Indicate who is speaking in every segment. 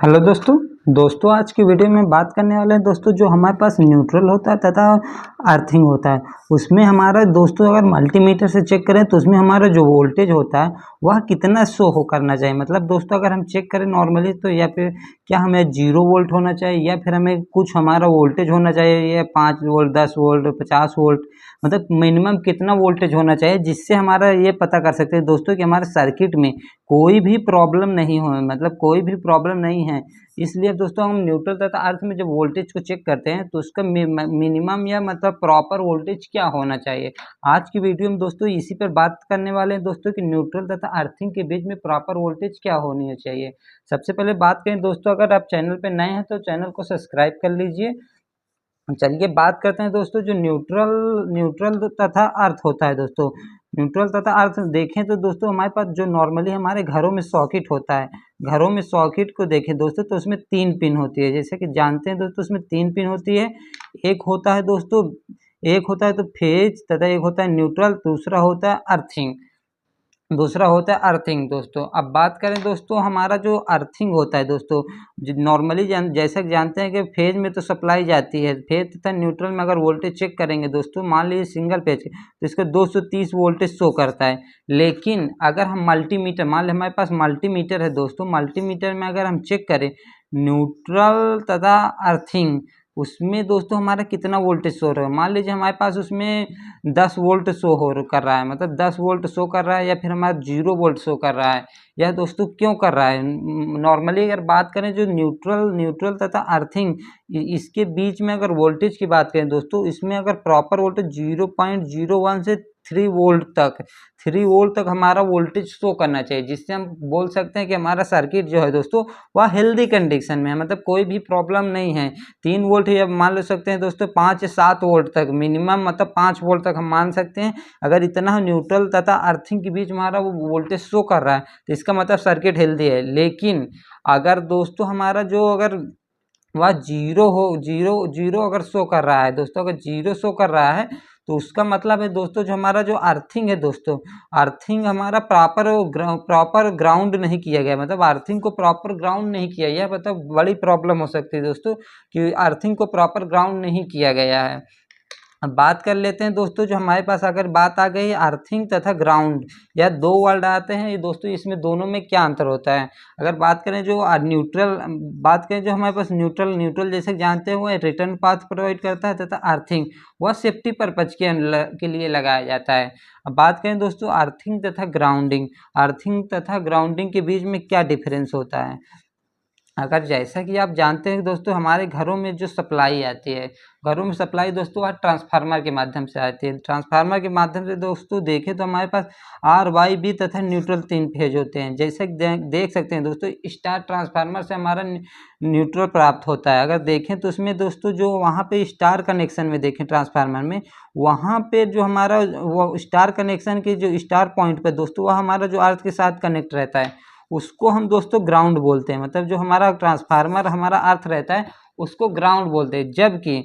Speaker 1: Hello दोस्तों आज की वीडियो में बात करने वाले हैं दोस्तों, जो हमारे पास न्यूट्रल होता है तथा अर्थिंग होता है उसमें हमारा दोस्तों अगर मल्टीमीटर से चेक करें तो उसमें हमारा जो वोल्टेज होता है वह कितना शो हो करना चाहिए। मतलब दोस्तों अगर हम चेक करें नॉर्मली तो या फिर क्या हमें 0 वोल्ट होना चाहिए या फिर हमें कुछ हमारा वोल्टेज होना चाहिए या 5 वोल्ट 10 वोल्ट 50 वोल्ट, मतलब मिनिमम कितना वोल्टेज होना चाहिए जिससे हमारा ये पता कर सकते हैं दोस्तों कि हमारे सर्किट में कोई भी प्रॉब्लम नहीं हो, मतलब कोई भी प्रॉब्लम नहीं है। इसलिए दोस्तों हम न्यूट्रल तथा अर्थ में जब वोल्टेज को चेक करते हैं तो उसका मिनिमम या मतलब प्रॉपर वोल्टेज क्या होना चाहिए। आज की वीडियो में दोस्तों इसी पर बात करने वाले हैं दोस्तों कि न्यूट्रल तथा अर्थिंग के बीच में प्रॉपर वोल्टेज क्या होनी चाहिए। सबसे पहले बात करें दोस्तों, अगर आप चैनल पर नए हैं तो चैनल को सब्सक्राइब कर लीजिए। चलिए बात करते हैं दोस्तों, जो न्यूट्रल न्यूट्रल तथा अर्थ होता है दोस्तों, न्यूट्रल तथा अर्थ देखें तो दोस्तों हमारे पास जो नॉर्मली हमारे घरों में सॉकेट होता है, घरों में सॉकेट को देखें दोस्तों तो उसमें 3 पिन होती है। जैसे कि जानते हैं दोस्तों उसमें 3 पिन होती है। एक होता है दोस्तों, एक होता है तो फेज तथा एक होता है न्यूट्रल, दूसरा होता है अर्थिंग, दूसरा होता है अर्थिंग दोस्तों। अब बात करें दोस्तों हमारा जो अर्थिंग होता है दोस्तों, नॉर्मली जैसा कि जानते हैं कि फेज में तो सप्लाई जाती है, फेज तथा न्यूट्रल में अगर वोल्टेज चेक करेंगे दोस्तों, मान लीजिए सिंगल पेज तो इसका 230 वोल्टेज शो करता है। लेकिन अगर हम मल्टीमीटर, मान लीजिए हमारे पास मल्टीमीटर है दोस्तों, मल्टीमीटर में अगर हम चेक करें न्यूट्रल तथा अर्थिंग, उसमें दोस्तों हमारा कितना वोल्टेज शो रहा है। मान लीजिए हमारे पास उसमें 10 वोल्ट शो हो कर रहा है, मतलब 10 वोल्ट शो कर रहा है या फिर हमारा 0 वोल्ट शो कर रहा है। यह दोस्तों क्यों कर रहा है। नॉर्मली अगर बात करें जो न्यूट्रल न्यूट्रल तथा अर्थिंग इसके बीच में अगर वोल्टेज की बात करें दोस्तों, इसमें अगर प्रॉपर वोल्टेज 0.01 से 3 वोल्ट तक हमारा वोल्टेज शो करना चाहिए, जिससे हम बोल सकते हैं कि हमारा सर्किट जो है दोस्तों वह हेल्दी कंडीशन में है, मतलब कोई भी प्रॉब्लम नहीं है। 3 वोल्ट या मान लो सकते हैं दोस्तों 5 से 7 वोल्ट तक मिनिमम, मतलब 5 वोल्ट तक हम मान सकते हैं। अगर इतना न्यूट्रल तथा अर्थिंग के बीच हमारा वो वोल्टेज शो कर रहा है तो इसका मतलब सर्किट हेल्दी है। लेकिन अगर दोस्तों हमारा जो अगर वह जीरो हो, जीरो जीरो अगर शो कर रहा है दोस्तों, अगर जीरो शो कर रहा है तो उसका मतलब है दोस्तों जो हमारा जो अर्थिंग है दोस्तों, अर्थिंग हमारा प्रॉपर ग्राउंड नहीं किया गया, मतलब अर्थिंग को प्रॉपर ग्राउंड नहीं किया गया, मतलब बड़ी प्रॉब्लम हो सकती है दोस्तों कि अर्थिंग को प्रॉपर ग्राउंड नहीं किया गया है। अब बात कर लेते हैं दोस्तों, जो हमारे पास अगर बात आ गई अर्थिंग तथा ग्राउंड, या 2 वर्ड आते हैं ये दोस्तों, इसमें दोनों में क्या अंतर होता है। अगर बात करें जो न्यूट्रल, बात करें जो हमारे पास न्यूट्रल न्यूट्रल जैसे जानते हैं वो रिटर्न पाथ प्रोवाइड करता है, तथा अर्थिंग वह सेफ्टी पर्पज के लिए लगाया जाता है। अब बात करें दोस्तों अर्थिंग तथा ग्राउंडिंग, अर्थिंग तथा ग्राउंडिंग के बीच में क्या डिफरेंस होता है। अगर जैसा कि आप जानते हैं दोस्तों हमारे घरों में जो सप्लाई आती है, घरों में सप्लाई दोस्तों आज ट्रांसफार्मर के माध्यम से आती है। ट्रांसफार्मर के माध्यम से दोस्तों देखें तो हमारे पास आर वाई बी तथा न्यूट्रल 3 फेज होते हैं। जैसे कि देख सकते हैं दोस्तों स्टार ट्रांसफार्मर से हमारा न्यूट्रल प्राप्त होता है। अगर देखें तो उसमें दोस्तों जो वहाँ पे स्टार कनेक्शन में देखें ट्रांसफार्मर में, वहाँ पे जो हमारा वो स्टार कनेक्शन के जो स्टार पॉइंट पे दोस्तों वह हमारा जो अर्थ के साथ कनेक्ट रहता है उसको हम दोस्तों ग्राउंड बोलते हैं। मतलब जो हमारा ट्रांसफार्मर हमारा अर्थ रहता है उसको ग्राउंड बोलते हैं। जबकि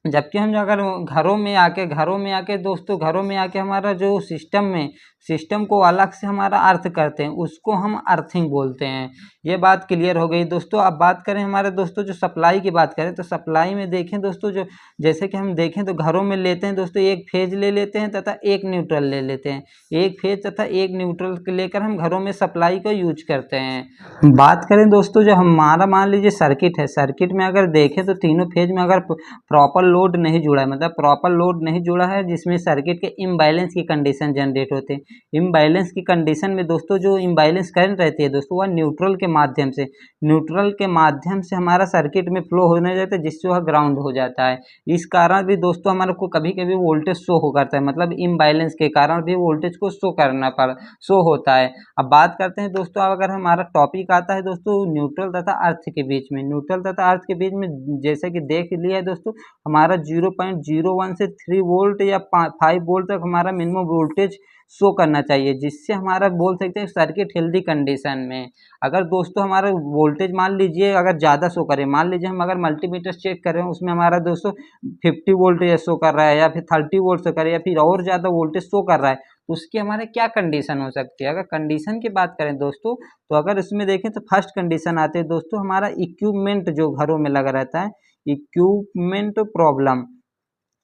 Speaker 1: जबकि हम अगर घरों में आके दोस्तों घरों में आके हमारा जो सिस्टम को अलग से हमारा अर्थ करते हैं उसको हम अर्थिंग बोलते हैं। ये बात क्लियर हो गई दोस्तों। अब बात करें हमारे दोस्तों जो सप्लाई की बात करें तो सप्लाई में देखें दोस्तों, जो जैसे कि हम देखें तो घरों में लेते हैं दोस्तों एक फेज ले लेते हैं तथा एक न्यूट्रल ले लेते हैं, एक फेज तथा एक न्यूट्रल लेकर हम घरों में सप्लाई को यूज करते हैं। बात करें दोस्तों जो हमारा मान लीजिए सर्किट है, सर्किट में अगर देखें तो तीनों फेज में अगर प्रॉपर लोड नहीं जुड़ा है, मतलब प्रॉपर लोड नहीं जुड़ा है जिसमें सर्किट के इम्बैलेंस की कंडीशन जनरेट होते हैं। इम्बैलेंस की कंडीशन में दोस्तों जो इम्बैलेंस करंट रहती है दोस्तों वह न्यूट्रल के माध्यम से हमारा सर्किट में फ्लो होने जाता है, जिससे वह ग्राउंड हो जाता है। इस कारण भी दोस्तों हमारे को कभी कभी वोल्टेज शो हो करता है, मतलब इम्बैलेंस के कारण भी वोल्टेज को शो होता है। अब बात करते हैं दोस्तों, अगर हमारा टॉपिक आता है दोस्तों न्यूट्रल तथा अर्थ के बीच में, न्यूट्रल तथा अर्थ के बीच में जैसे कि देख लिया है दोस्तों हमारा 0.01 से 3 वोल्ट या 5 वोल्ट तक हमारा मिनिमम वोल्टेज शो करना चाहिए, जिससे हमारा बोल सकते हैं सर्किट हेल्दी कंडीशन में। अगर दोस्तों हमारा वोल्टेज मान लीजिए अगर ज़्यादा शो करे, मान लीजिए हम अगर मल्टीमीटर चेक करें उसमें हमारा दोस्तों 50 वोल्ट शो कर रहा है या फिर 30 वोल्ट शो कर रहा है या फिर और ज़्यादा वोल्टेज शो कर रहा है, तो उसकी हमारे क्या कंडीशन हो सकती है। अगर कंडीशन की बात करें दोस्तों, तो अगर इसमें देखें तो फर्स्ट कंडीशन आती है दोस्तों हमारा इक्विपमेंट जो घरों में लगा रहता है, इक्विपमेंट प्रॉब्लम।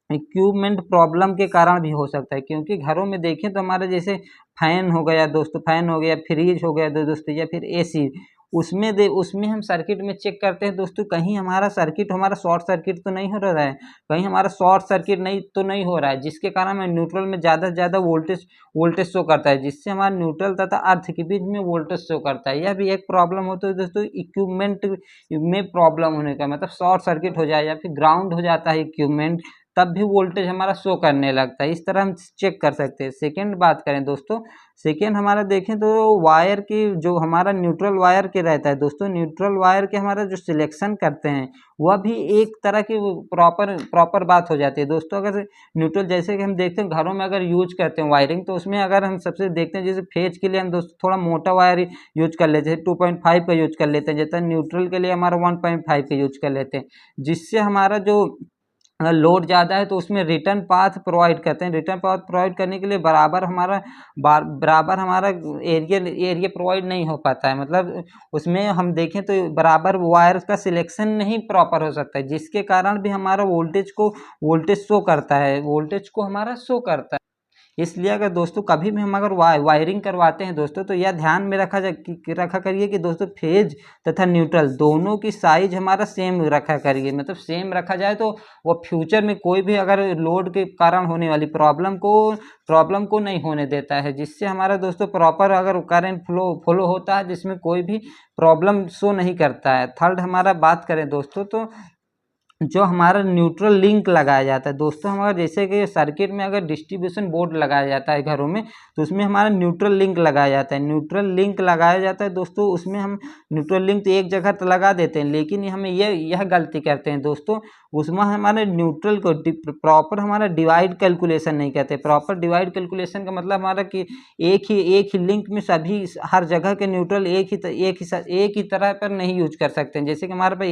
Speaker 1: इक्विपमेंट प्रॉब्लम के कारण भी हो सकता है, क्योंकि घरों में देखें तो हमारे जैसे फैन हो गया दोस्तों, फैन हो गया, फ्रिज हो गया दोस्तों, या फिर एसी, उसमें हम सर्किट में चेक करते हैं दोस्तों, कहीं हमारा सर्किट हमारा शॉर्ट सर्किट तो नहीं हो रहा है, कहीं हमारा शॉर्ट सर्किट नहीं हो रहा है, जिसके कारण हमें न्यूट्रल में ज़्यादा से ज़्यादा वोल्टेज शो करता है, जिससे हमारा न्यूट्रल तथा अर्थ के बीच में वोल्टेज शो करता है। यह भी एक प्रॉब्लम होता है दोस्तों, इक्विपमेंट में प्रॉब्लम होने का मतलब शॉर्ट सर्किट हो जाए या फिर ग्राउंड हो जाता है इक्विपमेंट, तब भी वोल्टेज हमारा शो करने लगता है। इस तरह हम चेक कर सकते हैं। सेकेंड बात करें दोस्तों, सेकेंड हमारा देखें तो वायर की जो हमारा न्यूट्रल वायर के रहता है दोस्तों, न्यूट्रल वायर के हमारा जो सिलेक्शन करते हैं वह भी एक तरह की प्रॉपर बात हो जाती है दोस्तों। अगर न्यूट्रल जैसे कि हम देखते हैं घरों में अगर यूज करते हैं वायरिंग, तो उसमें अगर हम सबसे देखते हैं जैसे फेज के लिए हम दोस्तों थोड़ा मोटा वायर यूज कर लेते हैं, 2.5 का यूज कर लेते हैं, जैसे न्यूट्रल के लिए हमारा 1.5 का यूज कर लेते हैं, जिससे हमारा जो अगर लोड ज़्यादा है तो उसमें रिटर्न पाथ प्रोवाइड करते हैं। रिटर्न पाथ प्रोवाइड करने के लिए बराबर हमारा एरिया प्रोवाइड नहीं हो पाता है, मतलब उसमें हम देखें तो बराबर वायर का सिलेक्शन नहीं प्रॉपर हो सकता है, जिसके कारण भी हमारा वोल्टेज शो करता है, वोल्टेज को हमारा शो करता है। इसलिए अगर दोस्तों कभी भी हम अगर वायरिंग करवाते हैं दोस्तों, तो यह ध्यान में रखा करिए कि दोस्तों फेज तथा न्यूट्रल दोनों की साइज हमारा सेम रखा करिए, मतलब सेम रखा जाए तो वो फ्यूचर में कोई भी अगर लोड के कारण होने वाली प्रॉब्लम को नहीं होने देता है, जिससे हमारा दोस्तों प्रॉपर अगर करंट फ्लो होता है, जिसमें कोई भी प्रॉब्लम शो नहीं करता है। थर्ड हमारा बात करें दोस्तों, तो जो हमारा न्यूट्रल लिंक लगाया जाता है दोस्तों, हमारा जैसे कि सर्किट में अगर डिस्ट्रीब्यूशन बोर्ड लगाया जाता है घरों में, तो उसमें हमारा न्यूट्रल लिंक लगाया जाता है। न्यूट्रल लिंक लगाया जाता है दोस्तों, उसमें हम न्यूट्रल लिंक तो एक जगह तो लगा देते हैं, लेकिन हमें यह गलती करते हैं दोस्तों, उसमें हमारे न्यूट्रल को प्रॉपर हमारा डिवाइड कैलकुलेशन नहीं करते। प्रॉपर डिवाइड कैलकुलेशन का मतलब हमारा कि एक ही लिंक में सभी हर जगह के न्यूट्रल एक ही तरह पर नहीं यूज कर सकते हैं। जैसे कि हमारे पास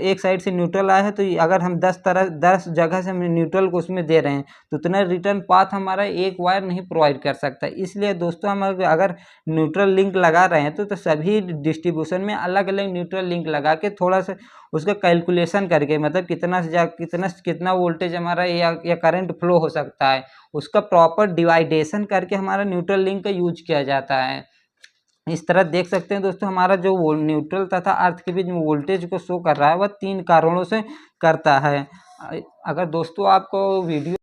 Speaker 1: एक साइड से न्यूट्रल आया है, तो अगर हम 10 जगह से हम न्यूट्रल को उसमें दे रहे हैं, तो उतना रिटर्न पाथ हमारा एक वायर नहीं प्रोवाइड कर सकता। इसलिए दोस्तों हम अगर न्यूट्रल लिंक लगा रहे हैं तो सभी डिस्ट्रीब्यूशन में अलग अलग न्यूट्रल लिंक लगा के थोड़ा सा उसका कैलकुलेशन करके, मतलब कितना वोल्टेज हमारा या करंट फ्लो हो सकता है, उसका प्रॉपर डिवाइडेशन करके हमारा न्यूट्रल लिंक का यूज किया जाता है। इस तरह देख सकते हैं दोस्तों, हमारा जो न्यूट्रल तथा अर्थ के बीच में वोल्टेज को शो कर रहा है, वह 3 कारणों से करता है। अगर दोस्तों आपको वीडियो